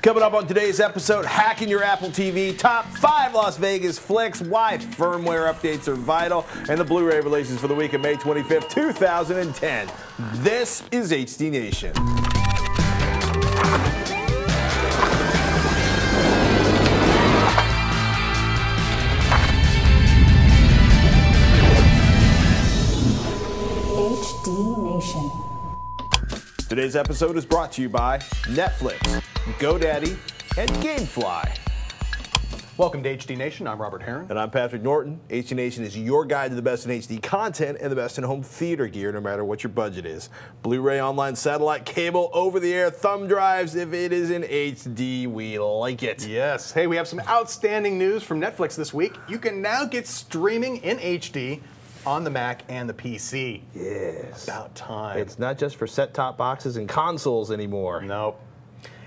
Coming up on today's episode, hacking your Apple TV, top 5 Las Vegas flicks, why firmware updates are vital, and the Blu-ray releases for the week of May 25th, 2010. This is HD Nation. HD Nation. Today's episode is brought to you by Netflix, GoDaddy, and Gamefly. Welcome to HD Nation. I'm Robert Heron. And I'm Patrick Norton. HD Nation is your guide to the best in HD content and the best in home theater gear, no matter what your budget is. Blu-ray, online, satellite, cable, over-the-air, thumb drives. If it is in HD, we like it. Yes. Hey, we have some outstanding news from Netflix this week. You can now get streaming in HD on the Mac and the PC. Yes. About time. It's not just for set-top boxes and consoles anymore. Nope.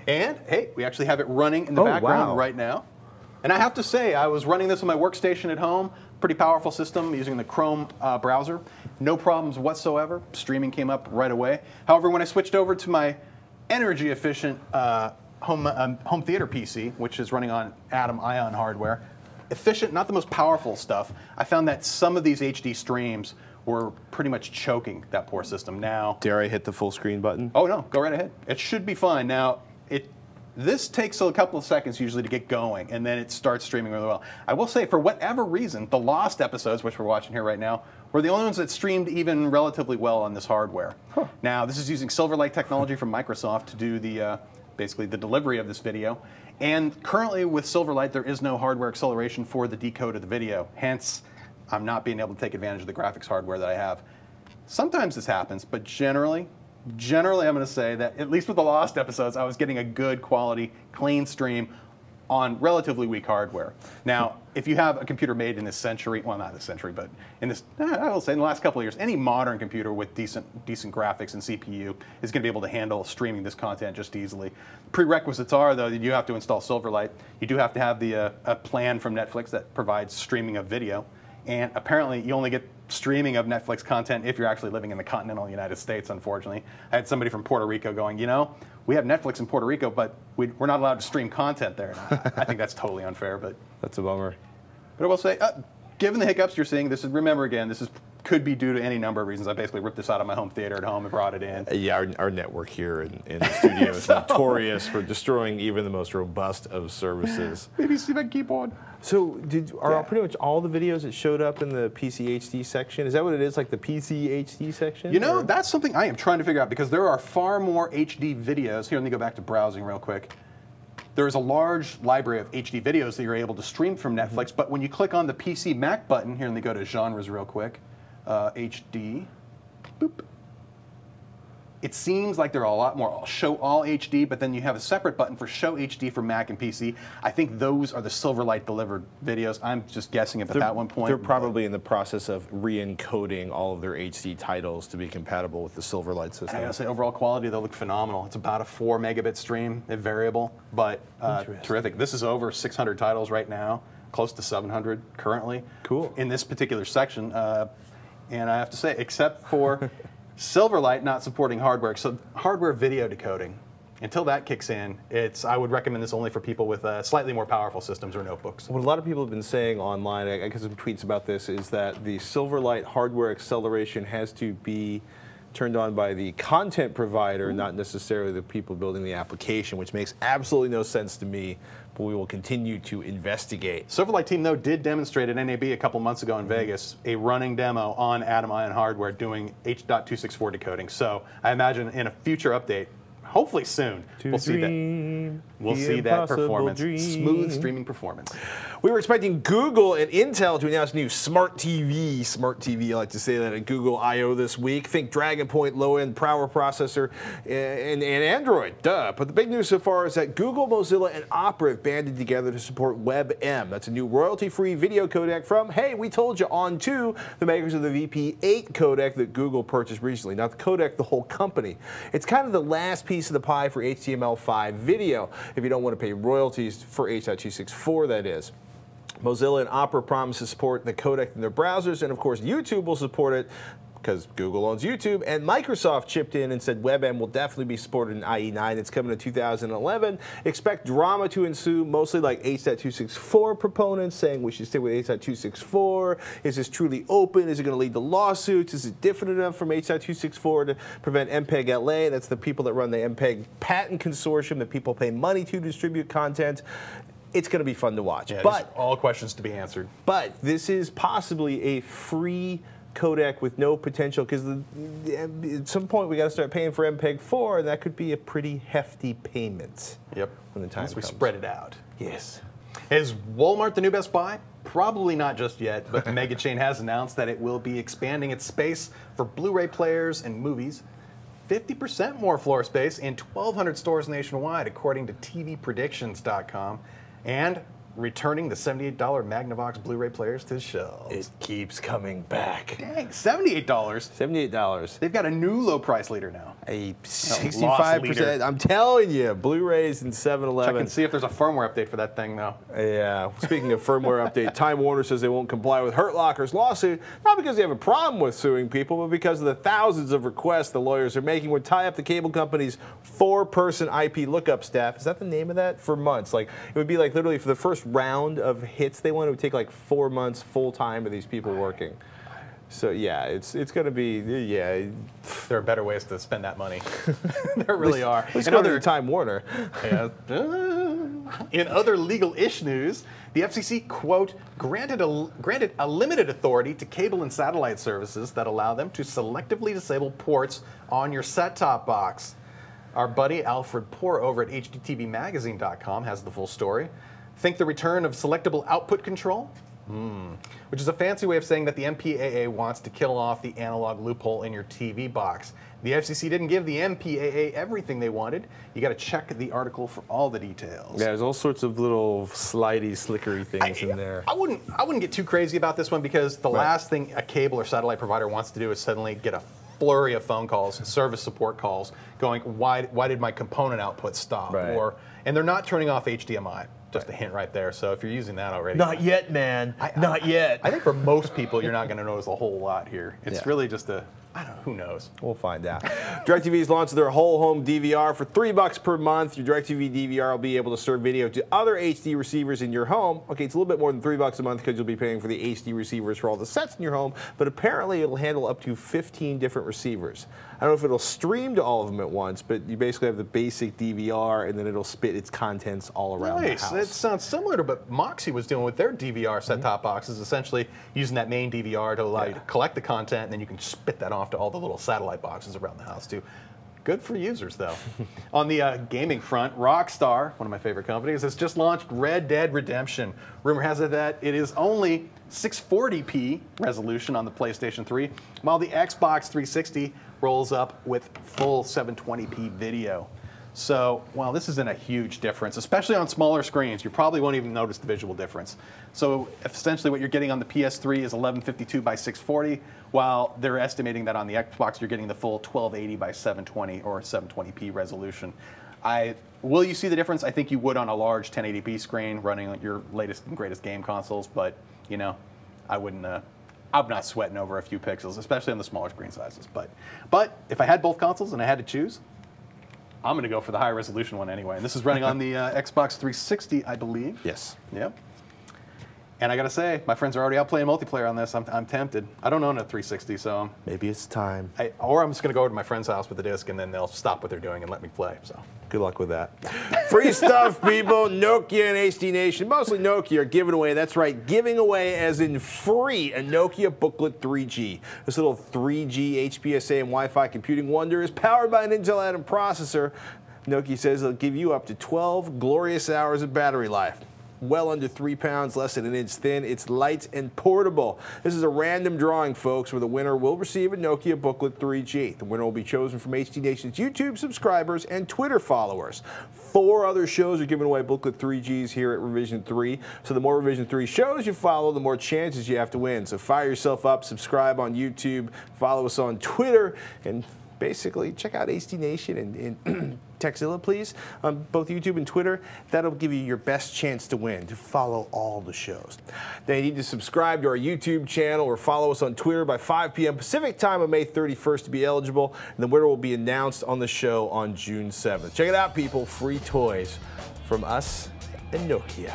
And, hey, we actually have it running in the background right now. And I have to say, I was running this on my workstation at home. Pretty powerful system using the Chrome browser. No problems whatsoever. Streaming came up right away. However, when I switched over to my energy-efficient home theater PC, which is running on Atom Ion hardware, efficient, not the most powerful stuff, I found that some of these HD streams were pretty much choking that poor system. Now, dare I hit the full screen button? Oh no, go right ahead. It should be fine. Now, this takes a couple of seconds usually to get going, and then it starts streaming really well. I will say, for whatever reason, the lost episodes, which we're watching here right now, were the only ones that streamed even relatively well on this hardware. Huh. Now, this is using Silverlight technology from Microsoft to do the basically the delivery of this video. And currently with Silverlight, there is no hardware acceleration for the decode of the video. Hence, I'm not being able to take advantage of the graphics hardware that I have. Sometimes this happens, but generally I'm going to say that at least with the lost episodes, I was getting a good quality, clean stream on relatively weak hardware. Now, if you have a computer made in this century, well, not this century, but in this, I will say in the last couple of years, any modern computer with decent graphics and CPU is going to be able to handle streaming this content just easily. Prerequisites are, though, that you have to install Silverlight. You do have to have the a plan from Netflix that provides streaming of video. And apparently, you only get streaming of Netflix content if you're actually living in the continental United States, unfortunately. I had somebody from Puerto Rico going, you know, we have Netflix in Puerto Rico, but we're not allowed to stream content there. I think that's totally unfair, but that's a bummer. But I will say, given the hiccups you're seeing, remember again, this could be due to any number of reasons. I basically ripped this out of my home theater at home and brought it in. Yeah, our network here in the studio is notorious for destroying even the most robust of services. Maybe see my keyboard. So are pretty much all the videos that showed up in the PC HD section, is that what it is, like the PC HD section? You know, that's something I am trying to figure out, because there are far more HD videos. Here, let me go back to browsing real quick. There is a large library of HD videos that you're able to stream from Netflix, but when you click on the PC Mac button, here, let me go to genres real quick. HD, boop. It seems like there are a lot more. Show all HD, but then you have a separate button for Show HD for Mac and PC. I think those are the Silverlight delivered videos. I'm just guessing at that one point. They're probably in the process of re-encoding all of their HD titles to be compatible with the Silverlight system. I gotta say, overall quality, they look phenomenal. It's about a 4 megabit stream, a variable, but terrific. This is over 600 titles right now, close to 700 currently. Cool. In this particular section. And I have to say, except for Silverlight not supporting hardware, so hardware video decoding, until that kicks in, I would recommend this only for people with slightly more powerful systems or notebooks. What a lot of people have been saying online, I got some tweets about this, is that the Silverlight hardware acceleration has to be turned on by the content provider, not necessarily the people building the application, which makes absolutely no sense to me, but we will continue to investigate. Silverlight team, though, did demonstrate at NAB a couple months ago in Vegas a running demo on Atom Ion hardware doing H.264 decoding. So I imagine in a future update, hopefully soon, we'll see that performance. Smooth streaming performance. We were expecting Google and Intel to announce new Smart TV, I like to say that at Google I/O this week. Think Dragon Point low-end power processor and Android, duh. But the big news so far is that Google, Mozilla, and Opera have banded together to support WebM. That's a new royalty-free video codec from, hey, we told you, On2, the makers of the VP8 codec that Google purchased recently. Not the codec, the whole company. It's kind of the last piece of the pie for HTML5 video, if you don't want to pay royalties for H.264, that is. Mozilla and Opera promise to support the codec in their browsers, and of course YouTube will support it. because Google owns YouTube, and Microsoft chipped in and said WebM will definitely be supported in IE9. It's coming in 2011. Expect drama to ensue, mostly like H.264 proponents saying we should stay with H.264. Is this truly open? Is it going to lead to lawsuits? Is it different enough from H.264 to prevent MPEG-LA? That's the people that run the MPEG patent consortium that people pay money to distribute content. It's going to be fun to watch. Yeah, but all questions to be answered. But this is possibly a free codec with no potential, because at some point we got to start paying for MPEG-4, and that could be a pretty hefty payment. Yep. When the time comes. We spread it out. Yes. Is Walmart the new Best Buy? Probably not just yet, but the mega chain has announced that it will be expanding its space for Blu-ray players and movies. 50% more floor space in 1,200 stores nationwide, according to TVPredictions.com, and returning the $78 Magnavox Blu-ray players to the shelves. It keeps coming back. Dang, $78. $78. They've got a new low price leader now. A loss 65%. leader. I'm telling you, Blu-rays in 7-Eleven. Check and see if there's a firmware update for that thing, though. Yeah. Speaking of firmware update, Time Warner says they won't comply with Hurt Locker's lawsuit, not because they have a problem with suing people, but because of the thousands of requests the lawyers are making would tie up the cable company's 4-person IP lookup staff. Is that the name of that? For months. Like, it would be like literally for the first round of hits they want, it would take like 4 months full time of these people working. So yeah, it's going to be, yeah. There are better ways to spend that money. There really are. Let's go to Time Warner. Yeah. In other legal-ish news, the FCC, quote, granted a limited authority to cable and satellite services that allow them to selectively disable ports on your set-top box. Our buddy Alfred Poor over at HDTVmagazine.com has the full story. Think the return of selectable output control? Which is a fancy way of saying that the MPAA wants to kill off the analog loophole in your TV box. The FCC didn't give the MPAA everything they wanted. You got to check the article for all the details. Yeah, there's all sorts of little slidey, slickery things in there. I wouldn't get too crazy about this one, because the last thing a cable or satellite provider wants to do is suddenly get a flurry of phone calls, service support calls, going, why did my component output stop? Right. And they're not turning off HDMI. Just a hint right there. So if you're using that already. Not yet, man. Not yet. I think for most people, you're not going to notice a whole lot here. It's really just a, I don't know, who knows? We'll find out. DirecTV's launched their whole home DVR for $3 per month. Your DirecTV DVR will be able to serve video to other HD receivers in your home. Okay, it's a little bit more than $3 a month because you'll be paying for the HD receivers for all the sets in your home, but apparently it'll handle up to 15 different receivers. I don't know if it'll stream to all of them at once, but you basically have the basic DVR, and then it'll spit its contents all around the house. It sounds similar to what Moxie was doing with their DVR set-top boxes, essentially using that main DVR to allow you to collect the content, and then you can spit that off to all the little satellite boxes around the house, too. Good for users, though. On the gaming front, Rockstar, one of my favorite companies, has just launched Red Dead Redemption. Rumor has it that it is only 640p resolution on the PlayStation 3, while the Xbox 360 rolls up with full 720p video. So, while this isn't a huge difference, especially on smaller screens, you probably won't even notice the visual difference. So, essentially what you're getting on the PS3 is 1152 by 640, while they're estimating that on the Xbox you're getting the full 1280 by 720 or 720p resolution. Will you see the difference? I think you would on a large 1080p screen running on your latest and greatest game consoles, but, you know, I'm not sweating over a few pixels, especially on the smaller screen sizes. But if I had both consoles and I had to choose, I'm going to go for the higher resolution one anyway. And this is running on the Xbox 360, I believe. Yes. Yep. And I got to say, my friends are already out playing multiplayer on this. I'm tempted. I don't own a 360, so maybe it's time. Or I'm just going to go over to my friend's house with the disc, and then they'll stop what they're doing and let me play. So. Good luck with that. Free stuff, people. Nokia and HD Nation, mostly Nokia, are giving away. That's right, giving away as in free a Nokia Booklet 3G. This little 3G HPSA and Wi-Fi computing wonder is powered by an Intel Atom processor. Nokia says it'll give you up to 12 glorious hours of battery life. Well under 3 pounds, less than an inch thin. It's light and portable. This is a random drawing, folks, where the winner will receive a Nokia Booklet 3G. The winner will be chosen from HD Nation's YouTube subscribers and Twitter followers. 4 other shows are giving away Booklet 3Gs here at Revision 3. So the more Revision 3 shows you follow, the more chances you have to win. So fire yourself up, subscribe on YouTube, follow us on Twitter, and basically check out HD Nation and Texzilla, please, on both YouTube and Twitter. That'll give you your best chance to win, to follow all the shows. Now you need to subscribe to our YouTube channel or follow us on Twitter by 5 p.m. Pacific time on May 31st to be eligible. And the winner will be announced on the show on June 7th. Check it out, people. Free toys from us and Nokia.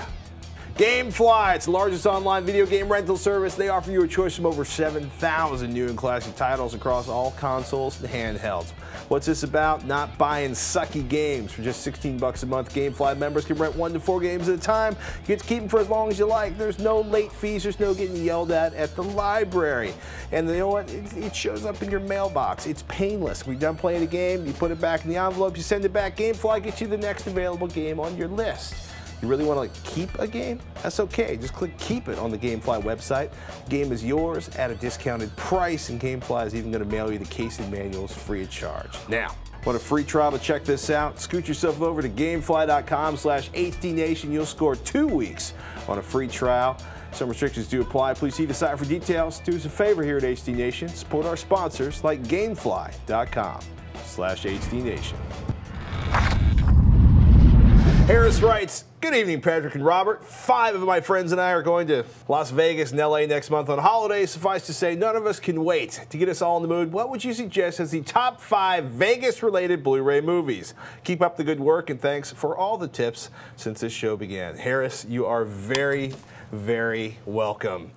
GameFly, it's the largest online video game rental service. They offer you a choice from over 7,000 new and classic titles across all consoles and handhelds. What's this about? Not buying sucky games. For just $16 a month, GameFly members can rent 1 to 4 games at a time. You get to keep them for as long as you like. There's no late fees. There's no getting yelled at the library. And you know what? It shows up in your mailbox. It's painless. When you're done playing a game, you put it back in the envelope, you send it back. GameFly gets you the next available game on your list. You really want to keep a game? That's okay. Just click Keep It on the GameFly website. The game is yours at a discounted price, and GameFly is even going to mail you the case and manuals free of charge. Now, want a free trial to check this out? Scoot yourself over to gamefly.com/HDNation. You'll score 2 weeks on a free trial. Some restrictions do apply. Please see the site for details. Do us a favor here at HD Nation. Support our sponsors like gamefly.com/HDNation. Harris writes, good evening, Patrick and Robert. 5 of my friends and I are going to Las Vegas and LA next month on holidays. Suffice to say, none of us can wait. To get us all in the mood, what would you suggest as the top 5 Vegas-related Blu-ray movies? Keep up the good work, and thanks for all the tips since this show began. Harris, you are very, very welcome.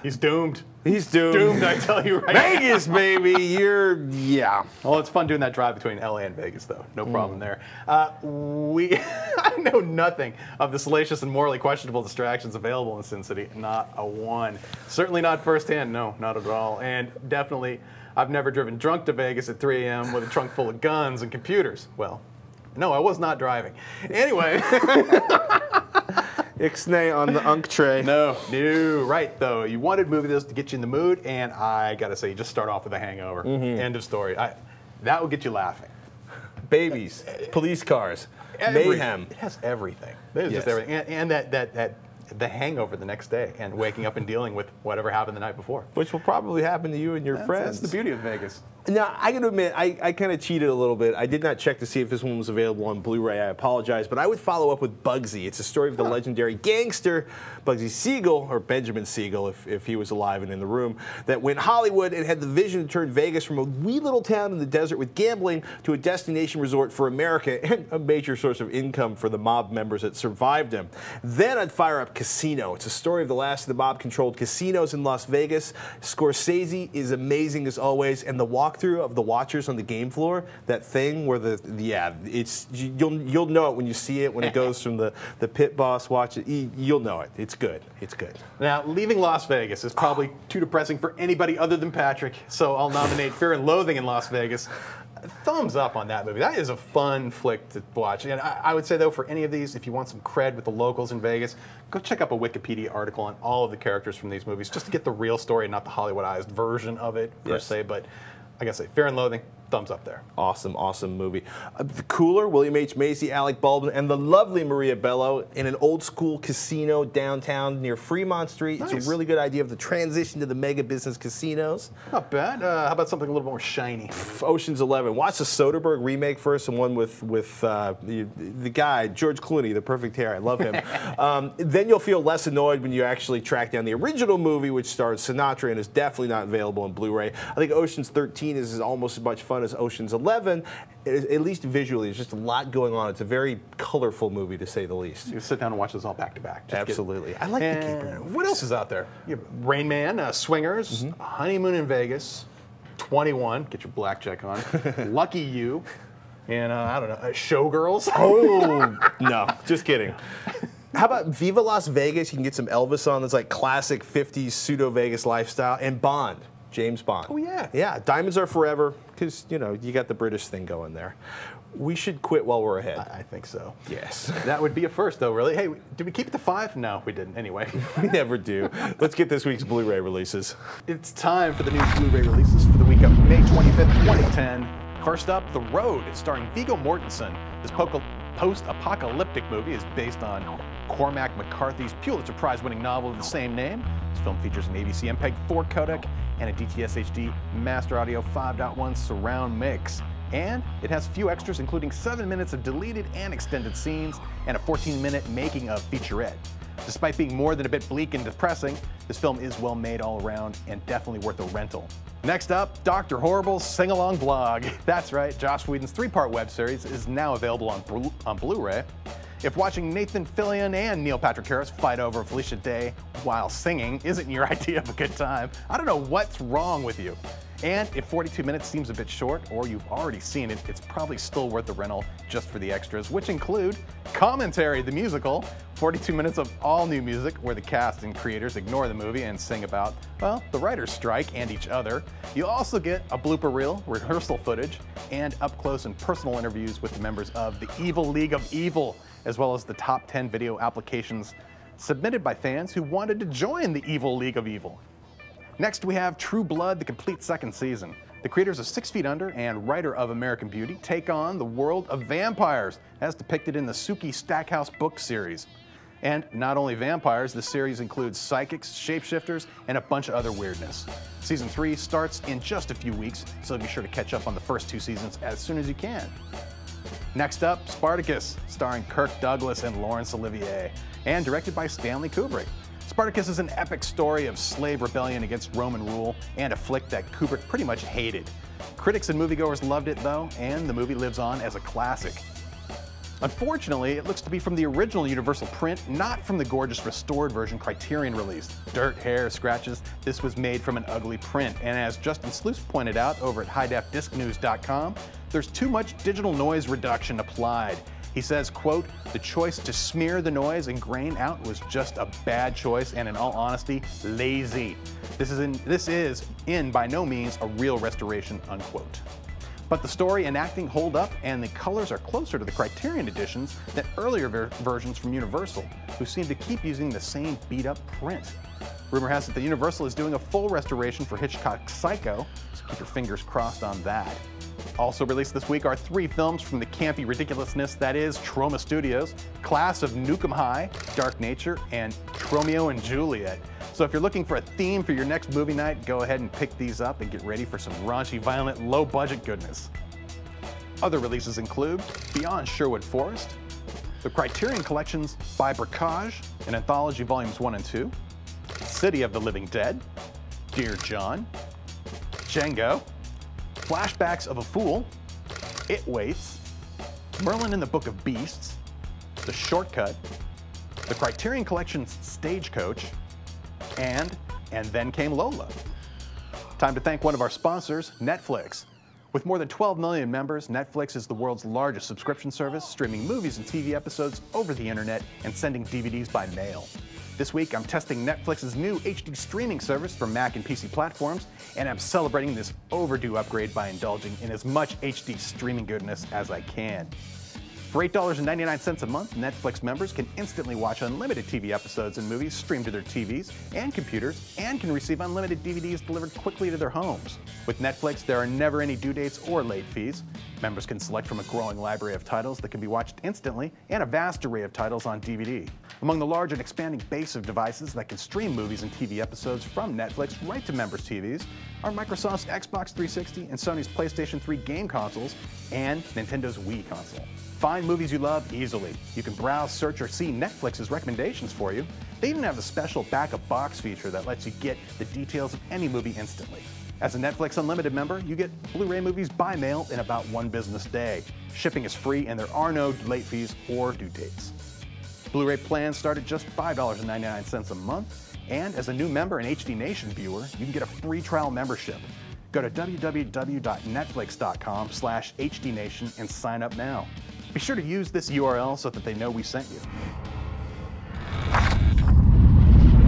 He's doomed. He's doomed. Doomed, I tell you right Vegas, baby. Yeah. Well, it's fun doing that drive between LA and Vegas, though. No problem there. I know nothing of the salacious and morally questionable distractions available in Sin City. Not a one. Certainly not firsthand. No, not at all. And definitely, I've never driven drunk to Vegas at 3 a.m. with a trunk full of guns and computers. Well, no, I was not driving. Anyway. Ixnay on the unk tray. No, right though. You wanted movies to get you in the mood, and I gotta say, you just start off with a hangover. End of story. That will get you laughing. Babies, police cars, mayhem. It has everything. There's just everything, and the hangover the next day, and waking up and dealing with whatever happened the night before. Which will probably happen to you and your friends. That's the beauty of Vegas. Now, I gotta admit, I kind of cheated a little bit. I did not check to see if this one was available on Blu-ray. I apologize, but I would follow up with Bugsy. It's a story of the legendary gangster Bugsy Siegel, or Benjamin Siegel, if he was alive and in the room, that went Hollywood and had the vision to turn Vegas from a wee little town in the desert with gambling to a destination resort for America and a major source of income for the mob members that survived him. Then I'd fire up Casino. It's a story of the last of the mob-controlled casinos in Las Vegas. Scorsese is amazing as always, and the walkthrough of the watchers on the game floor, that thing where you'll know it when you see it, when it goes from the pit boss watch it, you'll know it. It's good. It's good. Now, leaving Las Vegas is probably too depressing for anybody other than Patrick, so I'll nominate Fear and Loathing in Las Vegas. Thumbs up on that movie. That is a fun flick to watch. And I would say, though, for any of these, if you want some cred with the locals in Vegas, go check up a Wikipedia article on all of the characters from these movies, just to get the real story, not the Hollywoodized version of it, per se. But I gotta say, Fear and Loathing, thumbs up there. Awesome, awesome movie. The Cooler, William H. Macy, Alec Baldwin, and the lovely Maria Bello in an old school casino downtown near Fremont Street. Nice. It's a really good idea of the transition to the mega business casinos. Not bad. How about something a little more shiny? Ocean's 11. Watch the Soderbergh remake first, and one with the guy, George Clooney, the perfect hair. I love him. Then you'll feel less annoyed when you actually track down the original movie, which stars Sinatra and is definitely not available on Blu-ray. I think Ocean's 13 is almost as much fun as Ocean's 11, at least visually. There's just a lot going on. It's a very colorful movie, to say the least. You sit down and watch this all back to back. Absolutely. I like the Keeper movies. What else is out there? You have Rain Man, Swingers, Honeymoon in Vegas, 21, get your blackjack on, Lucky You, and I don't know, Showgirls. Oh, no, just kidding. How about Viva Las Vegas? You can get some Elvis on. That's like classic 50s pseudo-Vegas lifestyle. And Bond. James Bond. Oh, yeah. Yeah, Diamonds Are Forever, because, you know, you got the British thing going there. We should quit while we're ahead. I think so. Yes. That would be a first, though, really. Hey, did we keep it to 5? No, we didn't. Anyway. We never do. Let's get this week's Blu-ray releases. It's time for the new Blu-ray releases for the week of May 25th, 2010. First up, The Road. It's starring Viggo Mortensen. This post-apocalyptic movie is based on Cormac McCarthy's Pulitzer Prize-winning novel of the same name. This film features an ABC MPEG-4 codec and a DTS HD Master Audio 5.1 surround mix. And it has a few extras, including 7 minutes of deleted and extended scenes and a 14-minute making of featurette. Despite being more than a bit bleak and depressing, this film is well made all around and definitely worth a rental. Next up, Dr. Horrible's Sing-Along Blog. That's right, Joss Whedon's 3-part web series is now available on Blu-ray. If watching Nathan Fillion and Neil Patrick Harris fight over Felicia Day while singing isn't your idea of a good time, I don't know what's wrong with you. And if 42 minutes seems a bit short, or you've already seen it, it's probably still worth the rental just for the extras, which include Commentary, the musical, 42 minutes of all new music where the cast and creators ignore the movie and sing about, well, the writer's strike and each other. You'll also get a blooper reel, rehearsal footage, and up-close and personal interviews with the members of the Evil League of Evil, as well as the top 10 video applications submitted by fans who wanted to join the Evil League of Evil. Next, we have True Blood, the complete second season. The creators of 6 Feet Under and writer of American Beauty take on the world of vampires, as depicted in the Sookie Stackhouse book series. And not only vampires, the series includes psychics, shapeshifters, and a bunch of other weirdness. Season 3 starts in just a few weeks, so be sure to catch up on the first 2 seasons as soon as you can. Next up, Spartacus, starring Kirk Douglas and Laurence Olivier, and directed by Stanley Kubrick. Spartacus is an epic story of slave rebellion against Roman rule and a flick that Kubrick pretty much hated. Critics and moviegoers loved it though, and the movie lives on as a classic. Unfortunately, it looks to be from the original Universal print, not from the gorgeous restored version Criterion released. Dirt, hair, scratches, this was made from an ugly print, and as Justin Sluice pointed out over at highdefdiscnews.com, there's too much digital noise reduction applied. He says, quote, "The choice to smear the noise and grain out was just a bad choice and in all honesty, lazy. This is in by no means a real restoration," unquote. But the story and acting hold up, and the colors are closer to the Criterion editions than earlier versions from Universal, who seem to keep using the same beat-up print. Rumor has it that Universal is doing a full restoration for Hitchcock's Psycho, so keep your fingers crossed on that. Also released this week are 3 films from the campy ridiculousness that is Troma Studios, Class of Nukem High, Dark Nature, and Tromeo and Juliet. So if you're looking for a theme for your next movie night, go ahead and pick these up and get ready for some raunchy, violent, low-budget goodness. Other releases include Beyond Sherwood Forest, the Criterion Collection's By Braquage, an anthology volumes 1 and 2, City of the Living Dead, Dear John, Django, Flashbacks of a Fool, It Waits, Merlin and the Book of Beasts, The Shortcut, the Criterion Collection's Stagecoach, and Then Came Lola. Time to thank one of our sponsors, Netflix. With more than 12 million members, Netflix is the world's largest subscription service, streaming movies and TV episodes over the internet and sending DVDs by mail. This week, I'm testing Netflix's new HD streaming service for Mac and PC platforms, and I'm celebrating this overdue upgrade by indulging in as much HD streaming goodness as I can. For $8.99 a month, Netflix members can instantly watch unlimited TV episodes and movies streamed to their TVs and computers, and can receive unlimited DVDs delivered quickly to their homes. With Netflix, there are never any due dates or late fees. Members can select from a growing library of titles that can be watched instantly, and a vast array of titles on DVD. Among the large and expanding base of devices that can stream movies and TV episodes from Netflix right to members' TVs are Microsoft's Xbox 360 and Sony's PlayStation 3 game consoles, and Nintendo's Wii console. Find movies you love easily. You can browse, search, or see Netflix's recommendations for you. They even have a special backup box feature that lets you get the details of any movie instantly. As a Netflix Unlimited member, you get Blu-ray movies by mail in about 1 business day. Shipping is free, and there are no late fees or due dates. Blu-ray plans start at just $5.99 a month, and as a new member and HD Nation viewer, you can get a free trial membership. Go to www.netflix.com/HDNation and sign up now. Be sure to use this URL so that they know we sent you.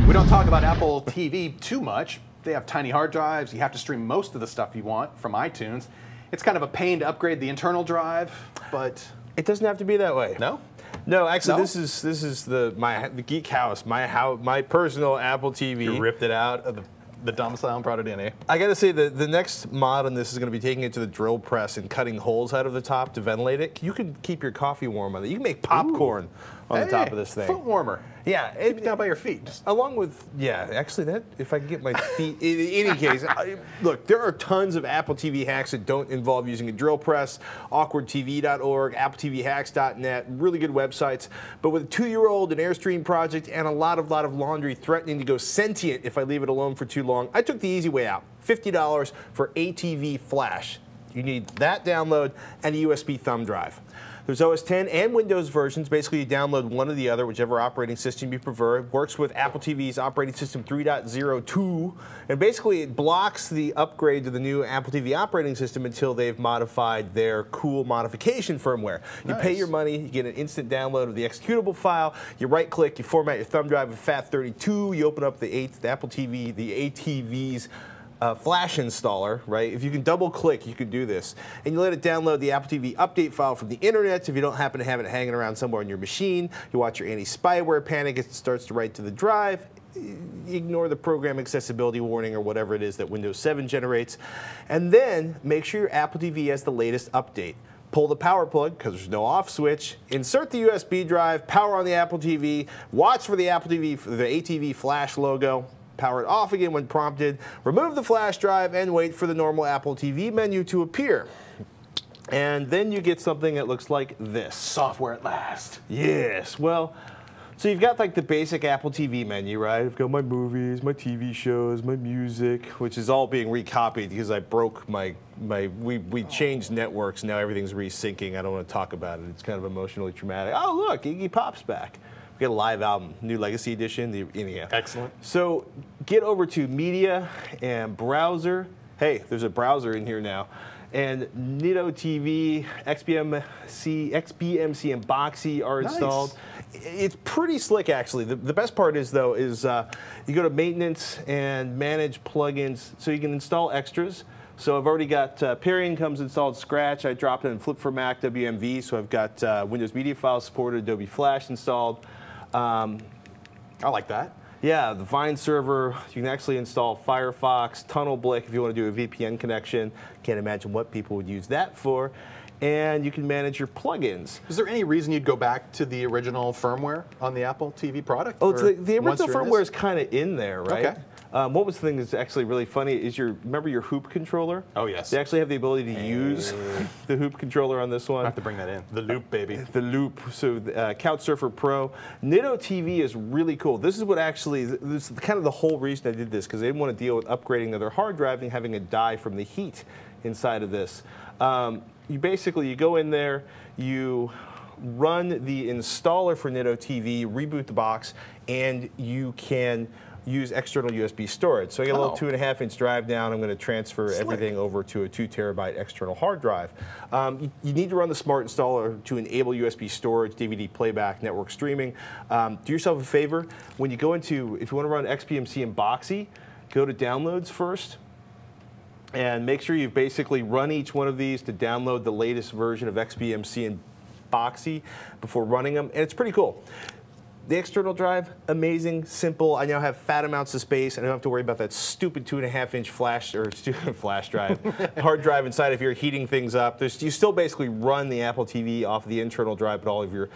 We don't talk about Apple TV too much. They have tiny hard drives. You have to stream most of the stuff you want from iTunes. It's kind of a pain to upgrade the internal drive, but it doesn't have to be that way. No? No, actually, No? this is the Geek House, my personal Apple TV. You ripped it out of the the domicile and brought it in, eh? I gotta say, the next mod on this is gonna be taking it to the drill press and cutting holes out of the top to ventilate it. You can keep your coffee warm on it. You can make popcorn on the top of this thing. Foot warmer. Yeah, Keep it down by your feet. Along with, yeah, actually that, if I can get my feet, in any case, look, there are tons of Apple TV hacks that don't involve using a drill press, awkwardtv.org, appletvhacks.net, really good websites, but with a 2-year-old, an Airstream project, and a lot of laundry threatening to go sentient if I leave it alone for too long, I took the easy way out, $50 for ATV Flash. You need that download and a USB thumb drive. There's OS X and Windows versions. Basically, you download one or the other, whichever operating system you prefer. It works with Apple TV's operating system 3.02, and basically it blocks the upgrade to the new Apple TV operating system until they've modified their cool modification firmware. You pay your money, you get an instant download of the executable file, you right-click, you format your thumb drive with FAT32, you open up the Apple TV, the ATV's Flash installer, right? If you can double click, you can do this. And you let it download the Apple TV update file from the internet. If you don't happen to have it hanging around somewhere on your machine, you watch your anti-spyware panic, it starts to write to the drive. Ignore the program accessibility warning or whatever it is that Windows 7 generates. And then make sure your Apple TV has the latest update. Pull the power plug, because there's no off switch, insert the USB drive, power on the Apple TV, watch for the Apple TV, the ATV Flash logo, power it off again when prompted, remove the flash drive, and wait for the normal Apple TV menu to appear. And then you get something that looks like this. Software at last. Yes, well, so you've got like the basic Apple TV menu, right? I've got my movies, my TV shows, my music, which is all being recopied because I broke we changed networks, now everything's resyncing. I don't want to talk about it. It's kind of emotionally traumatic. Oh, look, Iggy Pop's back. We got a live album, new Legacy Edition. Excellent. So get over to Media and Browser. Hey, there's a browser in here now. And Nitto TV, XBMC, and Boxy are installed. It's pretty slick, actually. The best part is, though, is you go to Maintenance and Manage Plugins, so you can install extras. So I've already got Parian comes installed Scratch. I dropped it in Flip for Mac WMV, so I've got Windows Media Files supported, Adobe Flash installed. I like that. Yeah, the Vine server. You can actually install Firefox, TunnelBlick if you want to do a VPN connection. Can't imagine what people would use that for. And you can manage your plugins. Is there any reason you'd go back to the original firmware on the Apple TV product? Oh, the original firmware is kind of in there, right? Okay. What was the thing that's actually really funny is remember your hoop controller? Oh, yes. They actually have the ability to use the hoop controller on this one. I have to bring that in. The Loop, baby. The Loop. So Couchsurfer Pro. Nitto TV is really cool. This is what actually, this is kind of the whole reason I did this, because they didn't want to deal with upgrading their hard drive and having it die from the heat inside of this. You go in there, you run the installer for Nitto TV, reboot the box, and you can use external USB storage. So I got a little 2.5-inch drive down. I'm going to transfer everything over to a 2 terabyte external hard drive. You need to run the Smart Installer to enable USB storage, DVD playback, network streaming. Do yourself a favor. When you go into, if you want to run XBMC and Boxy, go to Downloads first. And make sure you've basically run each one of these to download the latest version of XBMC and Boxy before running them. And it's pretty cool. The external drive, amazing, simple. I now have fat amounts of space. I don't have to worry about that stupid 2.5-inch flash drive, hard drive inside if you're heating things up. You still basically run the Apple TV off the internal drive, but all of your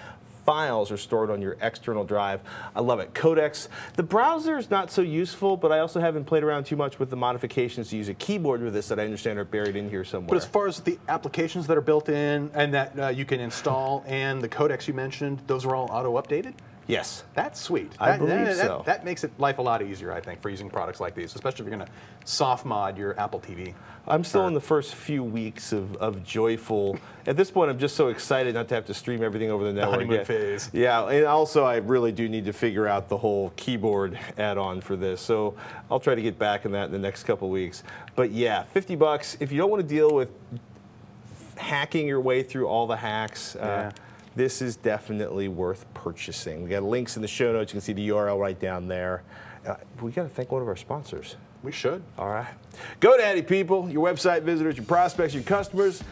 files are stored on your external drive. I love it. Codecs. The browser is not so useful, but I also haven't played around too much with the modifications to use a keyboard with this that I understand are buried in here somewhere. But as far as the applications that are built in and that you can install and the codecs you mentioned, those are all auto-updated? Yes. That's sweet. I believe so. That makes life a lot easier, I think, for using products like these, especially if you're going to soft mod your Apple TV. I'm still in the first few weeks of joyful. At this point, I'm just so excited not to have to stream everything over the network. The honeymoon phase. Yeah, and also I really do need to figure out the whole keyboard add-on for this. So I'll try to get back in that in the next couple weeks. But yeah, $50 if you don't want to deal with hacking your way through all the hacks. This is definitely worth purchasing. We got links in the show notes. You can see the URL right down there. We got to thank one of our sponsors. We should. All right. GoDaddy people, your website visitors, your prospects, your customers,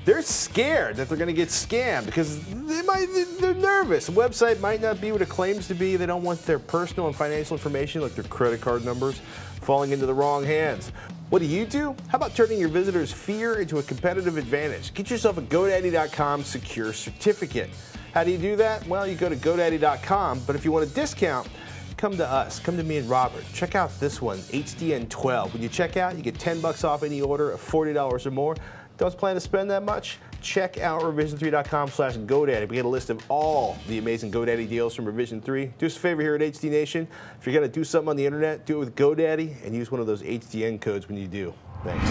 they're scared that they're going to get scammed because they're nervous. The website might not be what it claims to be. They don't want their personal and financial information, like their credit card numbers, falling into the wrong hands. What do? How about turning your visitors' fear into a competitive advantage? Get yourself a GoDaddy.com secure certificate. How do you do that? Well, you go to GoDaddy.com, but if you want a discount, come to us. Come to me and Robert. Check out this one, HDN12. When you check out, you get $10 off any order of $40 or more. Don't plan to spend that much? Check out revision3.com/GoDaddy. We get a list of all the amazing GoDaddy deals from Revision 3. Do us a favor here at HD Nation. If you're going to do something on the internet, do it with GoDaddy and use one of those HDN codes when you do. Thanks.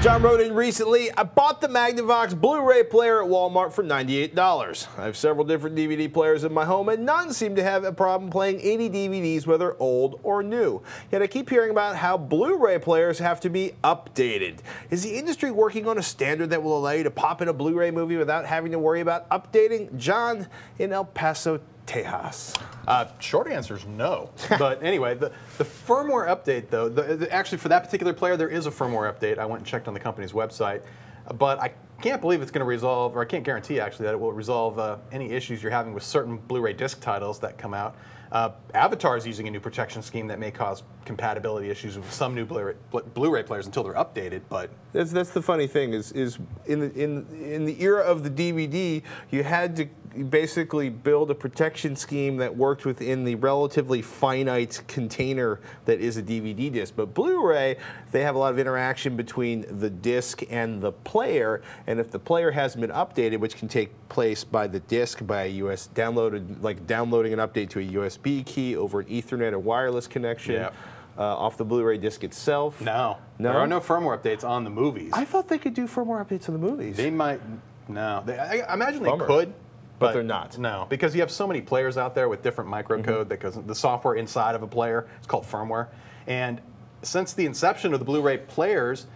John wrote in recently, I bought the Magnavox Blu-ray player at Walmart for $98. I have several different DVD players in my home and none seem to have a problem playing 80 DVDs whether old or new. Yet I keep hearing about how Blu-ray players have to be updated. Is the industry working on a standard that will allow you to pop in a Blu-ray movie without having to worry about updating? John in El Paso, Texas. Short answer is no. But anyway, the firmware update, though, actually for that particular player, there is a firmware update. I went and checked on the company's website. But I can't believe it's going to resolve, or I can't guarantee actually that it will resolve any issues you're having with certain Blu-ray disc titles that come out. Avatar is using a new protection scheme that may cause compatibility issues with some new Blu-ray players until they're updated. But that's the funny thing is in the era of the DVD, you had to basically build a protection scheme that worked within the relatively finite container that is a DVD disc. But Blu-ray, they have a lot of interaction between the disc and the player, and if the player hasn't been updated, which can take place by the disc, by a downloading an update to a USB key over an Ethernet or wireless connection. Yeah. Off the Blu-ray disc itself. No, there are no firmware updates on the movies. I thought they could do firmware updates on the movies. They might. No, I imagine they could. But they're not. No, because you have so many players out there with different microcode that goes, the software inside of a player is called firmware. And since the inception of the Blu-ray players,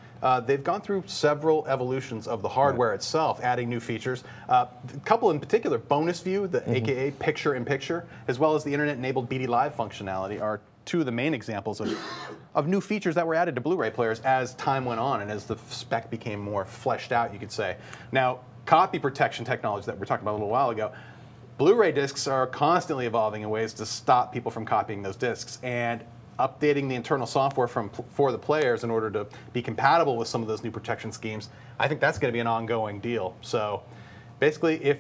they've gone through several evolutions of the hardware itself, adding new features. A couple in particular, bonus view, the AKA picture-in-picture, as well as the internet-enabled BD Live functionality are two of the main examples of new features that were added to Blu-ray players as time went on and as the spec became more fleshed out, you could say. Now, copy protection technology that we were talking about a little while ago, Blu-ray discs are constantly evolving in ways to stop people from copying those discs, and updating the internal software for the players in order to be compatible with some of those new protection schemes, I think that's going to be an ongoing deal. So basically, if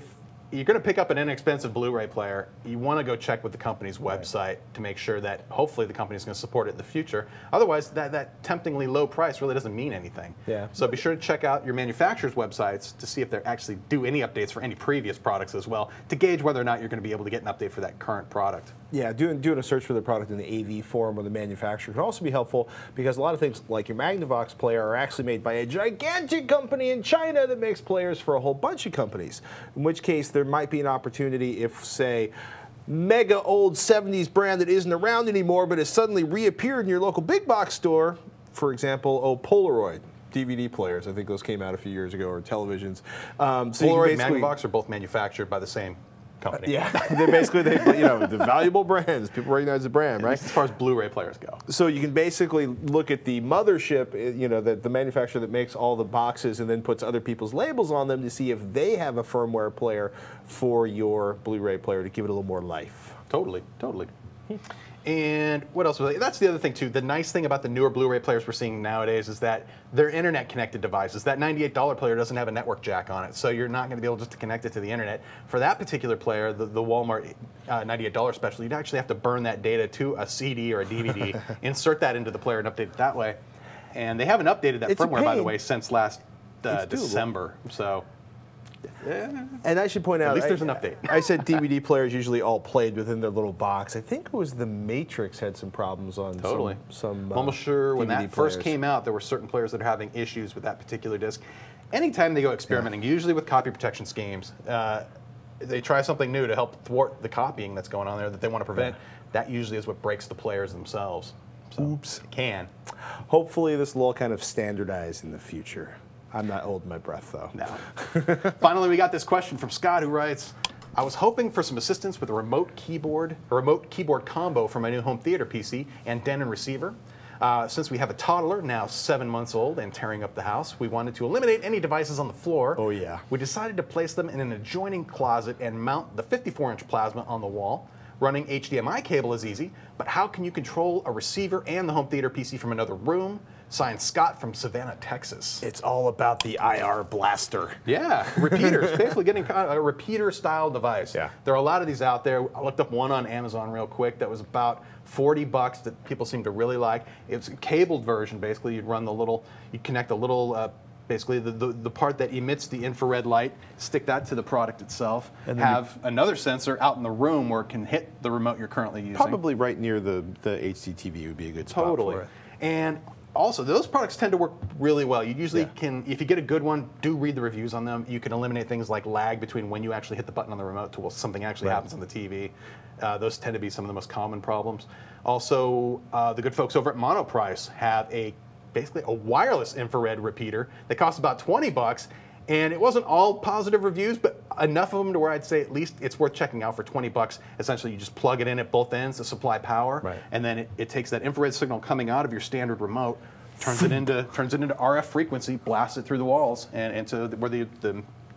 you're going to pick up an inexpensive Blu-ray player, you want to go check with the company's website to make sure that hopefully the company's going to support it in the future. Otherwise, that temptingly low price really doesn't mean anything. Yeah. So be sure to check out your manufacturer's websites to see if they actually do any updates for any previous products as well, to gauge whether or not you're going to be able to get an update for that current product. Yeah, doing a search for the product in the AV forum or the manufacturer can also be helpful, because a lot of things like your Magnavox player are actually made by a gigantic company in China that makes players for a whole bunch of companies, in which case there might be an opportunity if, say, mega old 70s brand that isn't around anymore but has suddenly reappeared in your local big box store, for example, Polaroid DVD players. I think those came out a few years ago, or televisions. So Polaroid and Magnavox are both manufactured by the same company. Yeah, they the valuable brands. People recognize the brand, right? As far as Blu-ray players go. So you can basically look at the mothership, the manufacturer that makes all the boxes and then puts other people's labels on them to see if they have a firmware player for your Blu-ray player to give it a little more life. Totally, totally. And what else was that's the other thing too. The nice thing about the newer Blu-ray players we're seeing nowadays is that they're internet-connected devices. That $98 player doesn't have a network jack on it, so you're not going to be able just to connect it to the internet. For that particular player, the Walmart $98 special, you'd actually have to burn that data to a CD or a DVD, insert that into the player, and update it that way. And they haven't updated that firmware, by the way, since last December. So. Yeah. And I should point out, at least there's an update. I said DVD players usually all played within their little box. I think it was the Matrix had some problems on some I'm almost sure when DVD that first came out, there were certain players that are having issues with that particular disc. Anytime they go experimenting, usually with copy protection schemes, they try something new to help thwart the copying that's going on there that they want to prevent. That usually is what breaks the players themselves. So oops. It can. Hopefully this will all kind of standardize in the future. I'm not holding my breath, though. No. Finally, we got this question from Scott, who writes, I was hoping for some assistance with a remote keyboard combo for my new home theater PC and Denon receiver. Since we have a toddler, now 7 months old and tearing up the house, we wanted to eliminate any devices on the floor. Oh, yeah. We decided to place them in an adjoining closet and mount the 54-inch plasma on the wall. Running HDMI cable is easy, but how can you control a receiver and the home theater PC from another room? Signed, Scott from Savannah, Texas. It's all about the IR blaster. Yeah, repeaters. Basically getting a repeater-style device. Yeah. There are a lot of these out there. I looked up one on Amazon real quick that was about $40 that people seem to really like. It's a cabled version, basically. You'd run the little, you'd connect a little, basically the part that emits the infrared light, stick that to the product itself, and have another sensor out in the room where it can hit the remote you're currently using. Probably right near the HD TV would be a good spot for it. And also, those products tend to work really well. You usually can, if you get a good one, do read the reviews on them. You can eliminate things like lag between when you actually hit the button on the remote to when something actually happens on the TV. Those tend to be some of the most common problems. Also, the good folks over at Monoprice have basically a wireless infrared repeater that costs about $20. And it wasn't all positive reviews, but enough of them to where I'd say at least it's worth checking out for $20. Essentially, you just plug it in at both ends to supply power, and then it takes that infrared signal coming out of your standard remote, turns it into RF frequency, blasts it through the walls and into where the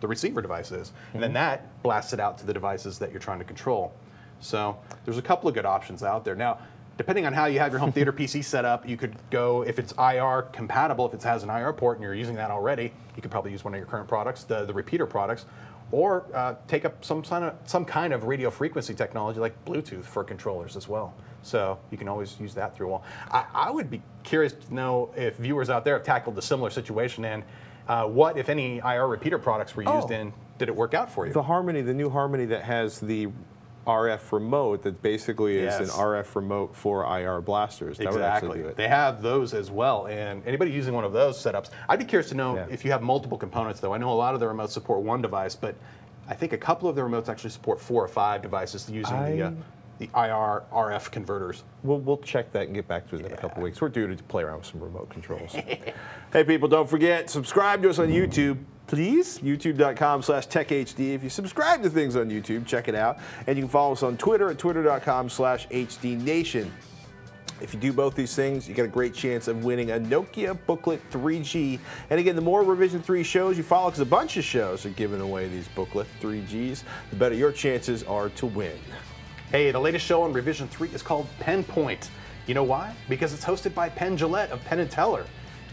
receiver device is, and then that blasts it out to the devices that you're trying to control. So there's a couple of good options out there now. Depending on how you have your home theater PC set up, you could go, if it's IR compatible, if it has an IR port and you're using that already, you could probably use one of your current products, the repeater products, or take up some kind of radio frequency technology like Bluetooth for controllers as well. So you can always use that through a wall. I would be curious to know if viewers out there have tackled a similar situation and what, if any, IR repeater products were used and did it work out for you? The new Harmony that has the RF remote that basically is an RF remote for IR blasters. That would actually do it. They have those as well, and anybody using one of those setups, I'd be curious to know if you have multiple components though. I know a lot of the remotes support one device, but I think a couple of the remotes actually support 4 or 5 devices using the IR RF converters. We'll check that and get back to it in a couple weeks. We're due to play around with some remote controls. Hey people, don't forget, subscribe to us on YouTube. Please, youtube.com/techhd. If you subscribe to things on YouTube, check it out. And you can follow us on Twitter at twitter.com/hdnation. If you do both these things, you got a great chance of winning a Nokia Booklet 3G. And again, the more Revision 3 shows you follow, because a bunch of shows are giving away these Booklet 3Gs, the better your chances are to win. Hey, the latest show on Revision 3 is called Pen Point. You know why? Because it's hosted by Penn Jillette of Penn & Teller.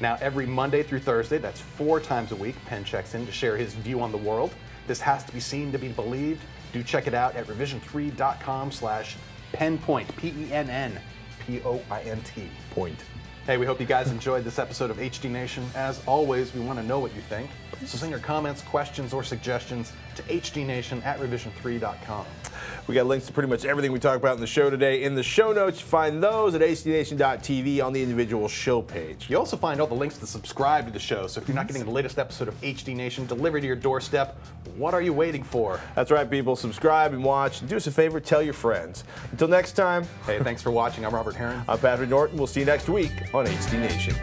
Now, every Monday through Thursday, that's 4 times a week, Penn checks in to share his view on the world. This has to be seen to be believed. Do check it out at revision3.com/penpoint, PENNPOINT. Point. Hey, we hope you guys enjoyed this episode of HD Nation. As always, we want to know what you think. So send your comments, questions, or suggestions to hdnation@revision3.com. We got links to pretty much everything we talked about in the show today. In the show notes, you find those at hdnation.tv on the individual show page. You also find all the links to subscribe to the show. So if you're not getting the latest episode of HD Nation delivered to your doorstep, what are you waiting for? That's right, people. Subscribe and watch. And do us a favor, tell your friends. Until next time. Hey, thanks for watching. I'm Robert Heron. I'm Patrick Norton. We'll see you next week on HD Nation.